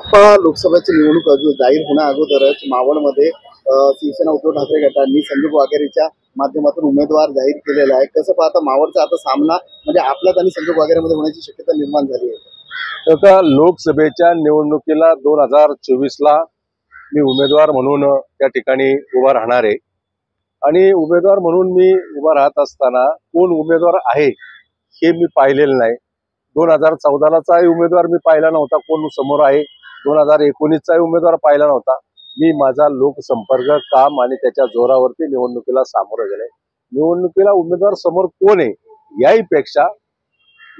आप्पा लोकसभेची निवडणूक अजून जाहीर होण्या अगोदरच मावळमध्ये शिवसेना उद्धव ठाकरे गटांनी संजोग वाघेरेच्या माध्यमातून उमेदवार जाहीर केलेला आहे। कसं पाहता मावळचा आता सामना म्हणजे आपल्यात आणि संजोग वाघेरेमध्ये होण्याची शक्यता निर्माण झाली आहे। आता लोकसभेच्या निवडणुकीला 2024 ला मी उमेदवार म्हणून त्या ठिकाणी उभा राहणार आहे आणि उमेदवार म्हणून मी उभा राहत असताना कोण उमेदवार आहे हे मी पाहिलेलं नाही। 2014 उमेदवार मी पाहिला नव्हता, कोण समोर आहे 2019 उमेदवार पाहिला नव्हता। मी माझा लोकसंपर्क काम आणि त्याच्या जोरावरती निवडणुकीला सामोरं गेले। निवडणुकीला उमेदवार समोर कोण आहे याही पेक्षा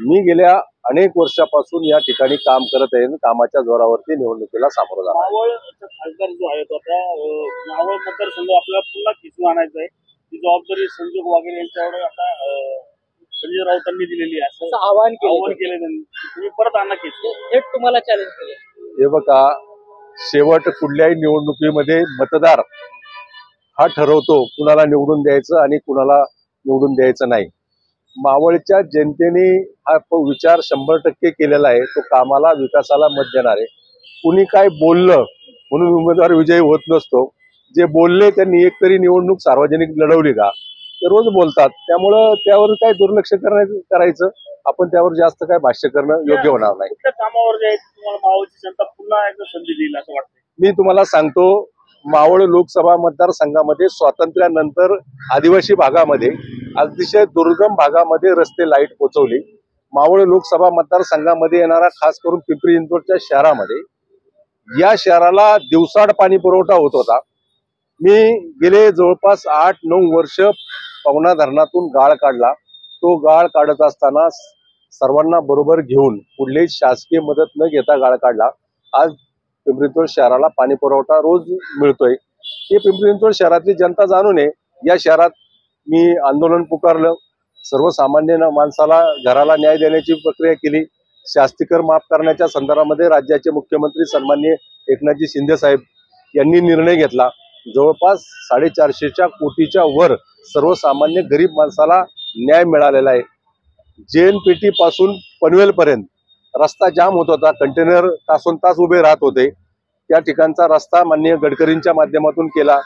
मी गेल्या अनेक वर्षापासून या ठिकाणी काम करत आहे, कामाच्या जोरावरती निवडणुकीला सामोरं जाणार। मावळचा खासदार जो आहे तो आता मावळ मतदारसंघ आपल्याला पुन्हा खिचून आणायचा आहे, ही जबाबदारी संजोग वाघेरे यांच्यावर आता संजय राऊतांनी दिलेली आहे असं आवाहन केलं त्यांनी। तुम्ही परत आणा थेट तुम्हाला चॅलेंज केलं। हे बघा, शेवट कुठल्याही निवडणुकीमध्ये मतदार हा ठरवतो कुणाला निवडून द्यायचं आणि कुणाला निवडून द्यायचं नाही। मावळच्या जनतेने हा विचार 100% केलेला आहे, तो कामाला विकासाला मत देणार आहे। कुणी काय बोललं म्हणून उमेदवार विजयी होत नसतो। जे बोलले त्यांनी एकतरी निवडणूक सार्वजनिक लढवली का, ते रोज बोलतात, त्यामुळं त्यावर काय दुर्लक्ष करायचं, आपण त्यावर जास्त काय भाष्य करणं योग्य होणार नाही। कामावर जे तुम्हाला मावळची जनता पुन्हा एकदा संधी देईल असं वाटतं। मी तुम्हाला सांगतो, मावळ लोकसभा मतदारसंघामध्ये स्वातंत्र्यानंतर आदिवासी भागामध्ये अतिशय दुर्गम भागामध्ये रस्ते लाईट पोहोचवली। मावळ लोकसभा मतदारसंघामध्ये येणारा खास करून पिंपरी चिंचवडच्या शहरामध्ये या शहराला दिवसाड पाणी पुरवठा होत होता। मी गेले जवळपास 8-9 वर्ष पवना धरणातून गाळ काढला। तो गाळ काढत असताना सर्वांना बरोबर घेऊन कुठलीही शासकीय मदत न घेता गाळ काढला। आज पिंपरी चिंचवड शहराला पाणी पुरवठा रोज मिळतोय। हे पिंपरी चिंचवड शहरातली जनता जाणू नये। या शहरात मी आंदोलन पुकारलं, सर्वसामान्य माणसाला घराला न्याय देण्याची प्रक्रिया केली। शास्तीकर माफ करण्याच्या संदर्भामध्ये राज्याचे मुख्यमंत्री सन्माननीय एकनाथजी शिंदे साहेब यांनी निर्णय घेतला। जवळपास 450 कोटीच्या वर सर्वसामान्य गरीब माणसाला न्याय मिळालेला आहे। जेएनपीटी पासून पनवेल पर्यंत रस्ता जाम होत होता, कंटेनर तासोन तास उभे राहत होते। त्या ठिकाणचा रस्ता माननीय गडकरींच्या माध्यमातून केला,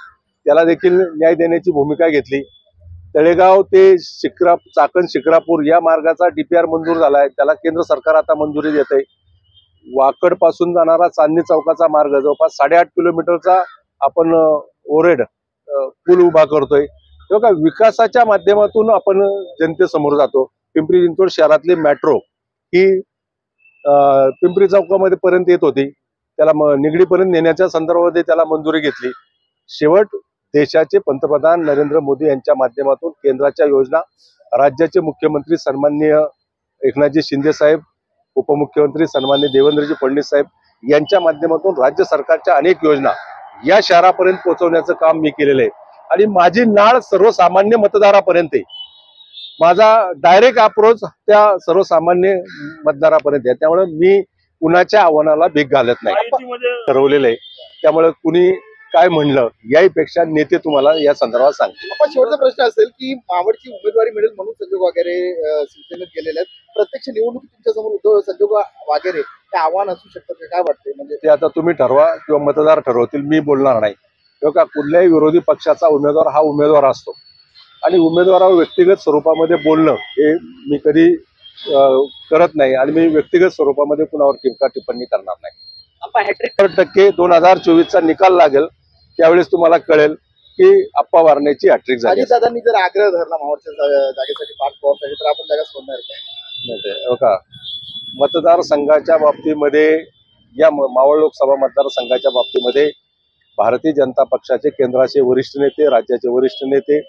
त्याला देखील न्याय देण्याची भूमिका घेतली। तळेगाव ते चाकण शिक्रापूर या मार्गाचा DPR मंजूर झाला आहे, त्याला केंद्र सरकार आता मंजुरी देत आहे। वाकड पासून जाणारा चांदणी चौकाचा मार्ग जवळपास 8.5 किलोमीटरचा आपण ओरेड पूल उभा करतोय। तेव्हा विकासाच्या माध्यमातून आपण जनतेसमोर जातो। पिंपरी चिंचवड शहरातली मेट्रो ही पिंपरी चौकामध्ये पर्यंत येत होती, त्याला निगडीपर्यंत नेण्याच्या संदर्भामध्ये त्याला मंजुरी घेतली। शेवट देशाचे पंतप्रधान नरेंद्र मोदी यांच्या माध्यमातून केंद्राच्या योजना, राज्याचे मुख्यमंत्री सन्माननीय एकनाथजी शिंदे साहेब, उपमुख्यमंत्री सन्माननीय देवेंद्रजी फडणवीस साहेब यांच्या माध्यमातून राज्य सरकारच्या अनेक योजना या शहरापर्यंत पोहोचवण्याचं काम मी केलेलं आहे आणि माझी नाळ सर्वसामान्य मतदारापर्यंत आहे। माझा डायरेक्ट अप्रोच त्या सर्वसामान्य मतदारापर्यंत आहे, त्यामुळे मी कुणाच्या आव्हानाला भीक घालत नाही, ठरवलेलं आहे। त्यामुळे कुणी काय म्हणलं याहीपेक्षा नेते तुम्हाला या संदर्भात सांगतील। शेवटचा प्रश्न असेल की मावळची उमेदवारी मिळेल म्हणून संजोग वाघेरे शिवसेनेत गेलेले आहेत, प्रत्यक्ष निवडणुकीत तुमच्यासमोर संजोग वाघेरे हे आव्हान असू शकतं, काय वाटतंय? म्हणजे ते आता तुम्ही ठरवा किंवा मतदार ठरवतील, मी बोलणार नाही। किंवा कुठल्याही विरोधी पक्षाचा उमेदवार हा उमेदवार असतो आणि उमेदवारावर व्यक्तिगत स्वरूपामध्ये बोलणं हे मी कधी करत नाही आणि मी व्यक्तिगत स्वरूपामध्ये कुणावर टीका टिप्पणी करणार नाही। 100% 2024चा निकाल लागेल, त्यावेळेस तुम्हाला कळेल की आप्पा वारण्याची हॅट्रिक झाली। दादांनी जर आग्रह धरला मावळच्या जागेसाठी पाठ पावसासाठी तर आपण जागा सोडणार काय? का मतदारसंघाच्या बाबतीमध्ये, या मावळ लोकसभा मतदारसंघाच्या बाबतीमध्ये भारतीय जनता पक्षाचे केंद्राचे वरिष्ठ नेते, राज्याचे वरिष्ठ नेते,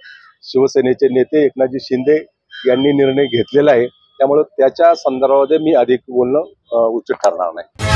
शिवसेनेचे नेते एकनाथजी शिंदे यांनी निर्णय घेतलेला आहे, त्यामुळे त्याच्या संदर्भामध्ये मी अधिक बोलणं उचित ठरणार नाही।